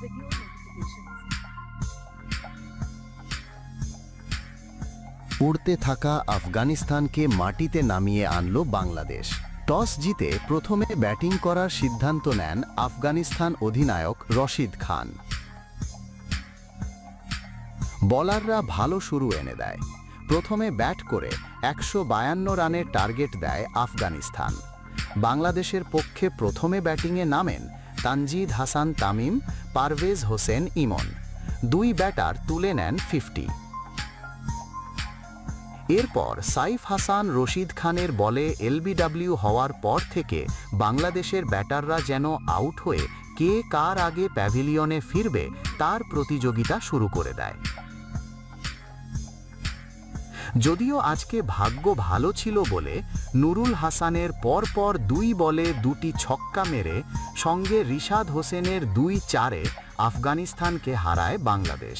video notifications. উড়তে থাকা আফগানিস্তানকে মাটিতে নামিয়ে আনলো বাংলাদেশ। টস জিতে প্রথমে ব্যাটিং করার সিদ্ধান্ত নেন আফগানিস্তান অধিনায়ক রশিদ খান। বলাররা ভালো শুরু এনে দেয়। প্রথমে ব্যাট করে 152 রানের টার্গেট দেয় আফগানিস্তান। বাংলাদেশের পক্ষে প্রথমে ব্যাটিংয়ে নামেন তানজিদ হাসান তামিম, পারভেজ হোসেন ইমন। দুই ব্যাটার তুলে নেন 50। এরপর সাইফ হাসান রশিদ খানের বলে এলবিডব্লিউ হওয়ার পর থেকে বাংলাদেশের ব্যাটাররা যেন আউট হয়ে কে কার আগে প্যাভিলিয়নে ফিরবে তার প্রতিযোগিতা শুরু করে দেয়। যদিও আজকে ভাগ্য ভালো ছিল বলে নুরুল হাসানের পরপর 2 বলে 2টি ছক্কা মেরে সঙ্গে রিশাদ হোসেনের 2-4-এ আফগানিস্তানকে হারায় বাংলাদেশ।